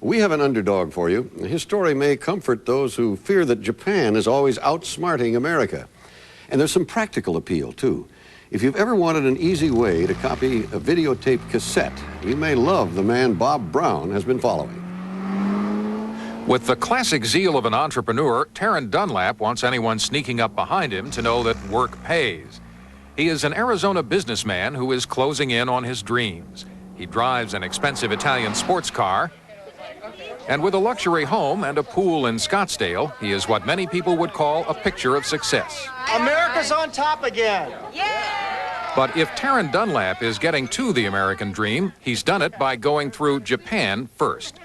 We have an underdog for you. His story may comfort those who fear that Japan is always outsmarting America. And there's some practical appeal, too. If you've ever wanted an easy way to copy a videotape cassette, you may love the man Bob Brown has been following. With the classic zeal of an entrepreneur, Taryn Dunlap wants anyone sneaking up behind him to know that work pays. He is an Arizona businessman who is closing in on his dreams. He drives an expensive Italian sports car, and with a luxury home and a pool in Scottsdale, he is what many people would call a picture of success. America's on top again. Yeah! But if Taryn Dunlap is getting to the American dream, he's done it by going through Japan first.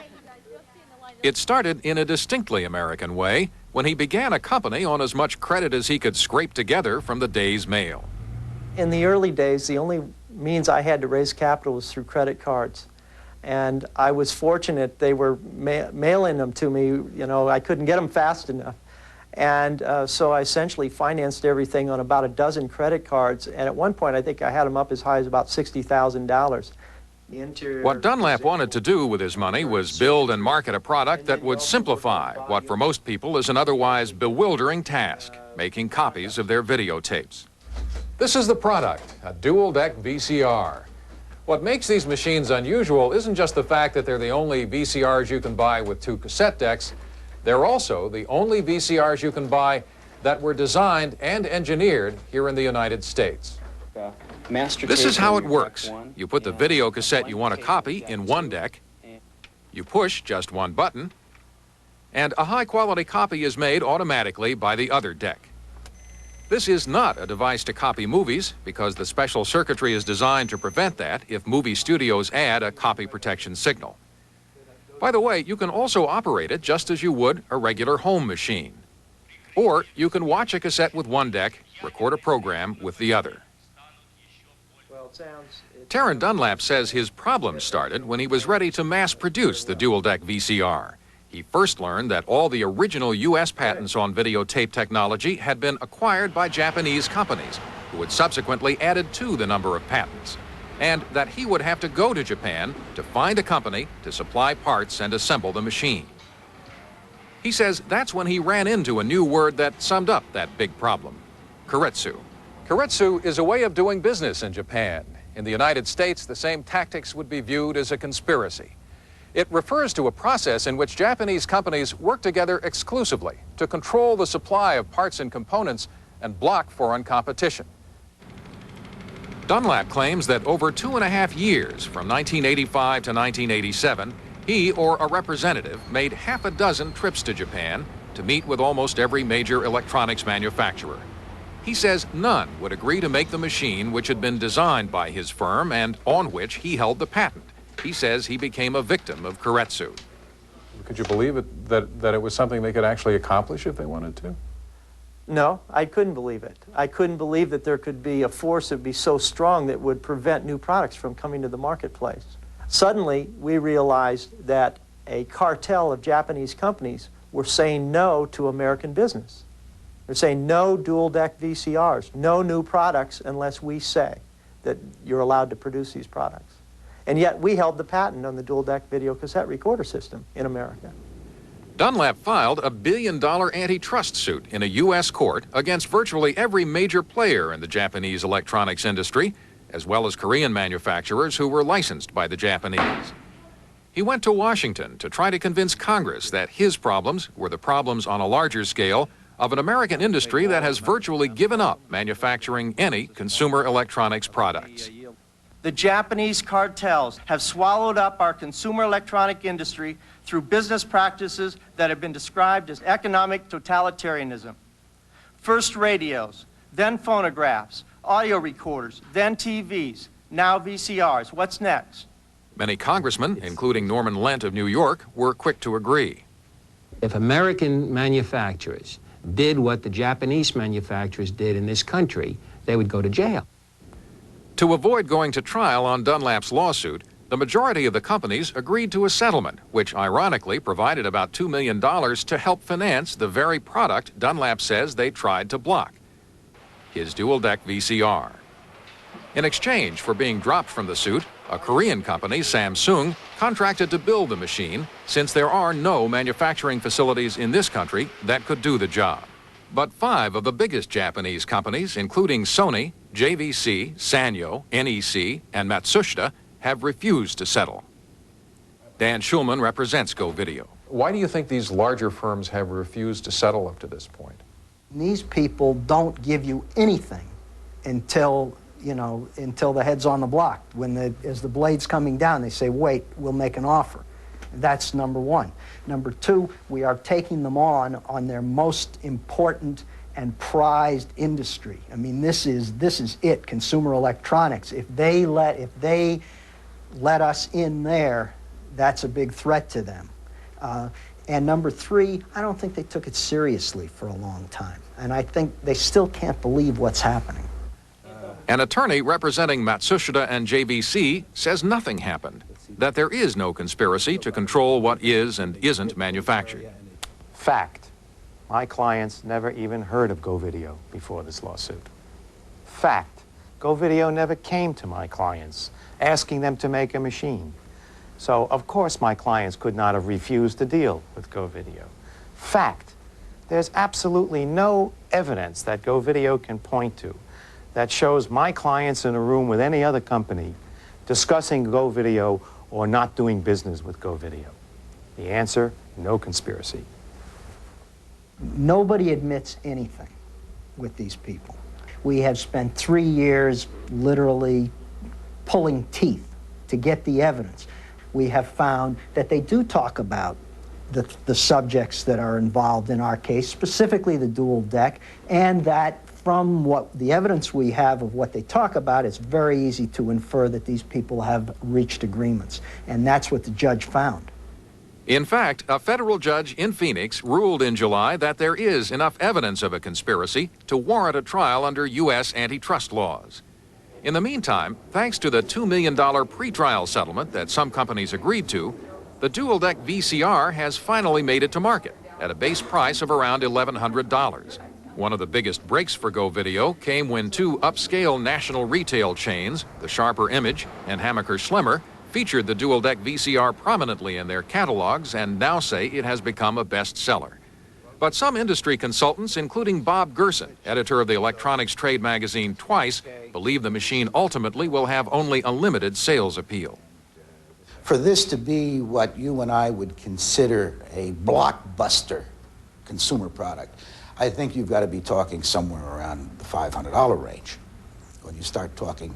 It started in a distinctly American way when he began a company on as much credit as he could scrape together from the day's mail. In the early days, the only means I had to raise capital was through credit cards. And I was fortunate they were mailing them to me. You know, I couldn't get them fast enough. And so I essentially financed everything on about a dozen credit cards. And at one point, I think I had them up as high as about $60,000. What Dunlap wanted to do with his money was build and market a product that would simplify what for most people is an otherwise bewildering task, making copies of their videotapes. This is the product, a dual-deck VCR. What makes these machines unusual isn't just the fact that they're the only VCRs you can buy with two cassette decks. They're also the only VCRs you can buy that were designed and engineered here in the United States. This is how it works. You put the video cassette you want to copy in one deck, you push just one button, and a high-quality copy is made automatically by the other deck. This is not a device to copy movies because the special circuitry is designed to prevent that if movie studios add a copy protection signal. By the way, you can also operate it just as you would a regular home machine. Or you can watch a cassette with one deck, record a program with the other. Taryn Dunlap says his problem started when he was ready to mass-produce the dual-deck VCR. He first learned that all the original U.S. patents on videotape technology had been acquired by Japanese companies, who had subsequently added to the number of patents, and that he would have to go to Japan to find a company to supply parts and assemble the machine. He says that's when he ran into a new word that summed up that big problem: keiretsu. Keiretsu is a way of doing business in Japan. In the United States, the same tactics would be viewed as a conspiracy. It refers to a process in which Japanese companies work together exclusively to control the supply of parts and components and block foreign competition. Dunlap claims that over 2.5 years, from 1985 to 1987, he or a representative made half a dozen trips to Japan to meet with almost every major electronics manufacturer. He says none would agree to make the machine which had been designed by his firm and on which he held the patent. He says he became a victim of keiretsu. Could you believe it, that it was something they could actually accomplish if they wanted to? No, I couldn't believe it. I couldn't believe that there could be a force that would be so strong that would prevent new products from coming to the marketplace. Suddenly, we realized that a cartel of Japanese companies were saying no to American business. They're saying no dual-deck VCRs, no new products unless we say that you're allowed to produce these products. And yet we held the patent on the dual-deck video cassette recorder system in America. Dunlap filed a $1 billion antitrust suit in a U.S. court against virtually every major player in the Japanese electronics industry, as well as Korean manufacturers who were licensed by the Japanese. He went to Washington to try to convince Congress that his problems were the problems on a larger scale of an American industry that has virtually given up manufacturing any consumer electronics products. The Japanese cartels have swallowed up our consumer electronic industry through business practices that have been described as economic totalitarianism. First radios, then phonographs, audio recorders, then TVs, now VCRs. What's next? Many congressmen, including Norman Lent of New York, were quick to agree. If American manufacturers did what the Japanese manufacturers did in this country, they would go to jail. To avoid going to trial on Dunlap's lawsuit, the majority of the companies agreed to a settlement, which ironically provided about $2 million to help finance the very product Dunlap says they tried to block: his dual-deck VCR. In exchange for being dropped from the suit, a Korean company, Samsung, contracted to build the machine since there are no manufacturing facilities in this country that could do the job. But 5 of the biggest Japanese companies, including Sony, JVC, Sanyo, NEC, and Matsushita, have refused to settle. Dan Schulman represents Go Video. Why do you think these larger firms have refused to settle up to this point? These people don't give you anything until the head's on the block. As the blade's coming down, they say, wait, we'll make an offer. That's number one. Number two, we are taking them on their most important and prized industry. I mean, this is it, consumer electronics. If they let us in there, that's a big threat to them. And number three, I don't think they took it seriously for a long time. And I think they still can't believe what's happening. An attorney representing Matsushita and JVC says nothing happened, that there is no conspiracy to control what is and isn't manufactured. Fact, my clients never even heard of Go Video before this lawsuit. Fact, Go Video never came to my clients asking them to make a machine. So, of course, my clients could not have refused to deal with Go Video. Fact, there's absolutely no evidence that Go Video can point to that shows my clients in a room with any other company discussing Go Video or not doing business with Go Video. The answer, no conspiracy. Nobody admits anything with these people. We have spent 3 years literally pulling teeth to get the evidence. We have found that they do talk about the subjects that are involved in our case, specifically the dual deck, and that from what the evidence we have of what they talk about, it's very easy to infer that these people have reached agreements. And that's what the judge found. In fact, a federal judge in Phoenix ruled in July that there is enough evidence of a conspiracy to warrant a trial under U.S. antitrust laws. In the meantime, thanks to the $2 million pretrial settlement that some companies agreed to, the dual-deck VCR has finally made it to market at a base price of around $1,100. One of the biggest breaks for Go Video came when 2 upscale national retail chains, the Sharper Image and Hammacher Schlemmer, featured the dual-deck VCR prominently in their catalogs and now say it has become a bestseller. But some industry consultants, including Bob Gerson, editor of the electronics trade magazine Twice, believe the machine ultimately will have only a limited sales appeal. For this to be what you and I would consider a blockbuster consumer product, I think you've got to be talking somewhere around the $500 range. When you start talking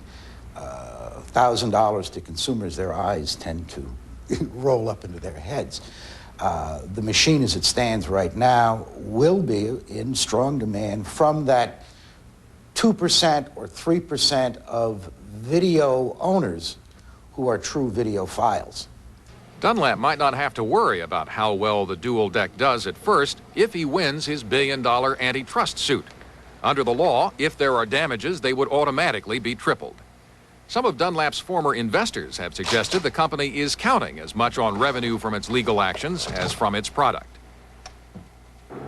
$1,000 to consumers, their eyes tend to roll up into their heads. The machine as it stands right now will be in strong demand from that 2% or 3% of video owners who are true videophiles. Dunlap might not have to worry about how well the dual deck does at first if he wins his billion-dollar antitrust suit. Under the law, if there are damages, they would automatically be tripled. Some of Dunlap's former investors have suggested the company is counting as much on revenue from its legal actions as from its product.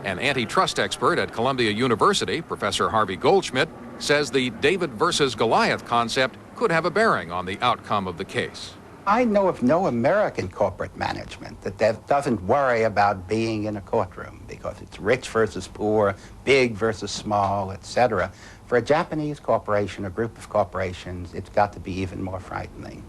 An antitrust expert at Columbia University, Professor Harvey Goldschmidt, says the David versus Goliath concept could have a bearing on the outcome of the case. I know of no American corporate management that doesn't worry about being in a courtroom because it's rich versus poor, big versus small, etc. For a Japanese corporation, a group of corporations, it's got to be even more frightening.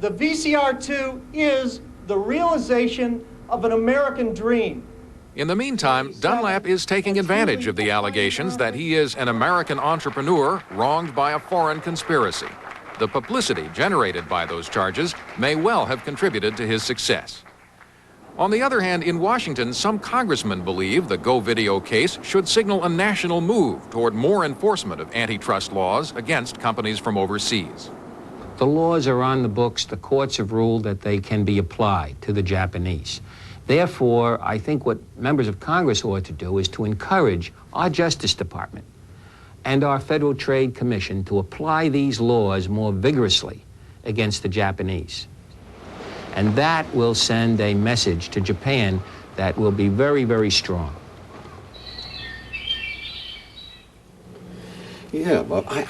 The VCR2 is the realization of an American dream. In the meantime, Dunlap is taking advantage of the allegations that he is an American entrepreneur wronged by a foreign conspiracy. The publicity generated by those charges may well have contributed to his success. On the other hand, in Washington, some congressmen believe the Go Video case should signal a national move toward more enforcement of antitrust laws against companies from overseas. The laws are on the books. The courts have ruled that they can be applied to the Japanese. Therefore, I think what members of Congress ought to do is to encourage our Justice Department and our Federal Trade Commission to apply these laws more vigorously against the Japanese. And that will send a message to Japan that will be very, very strong. Yeah, but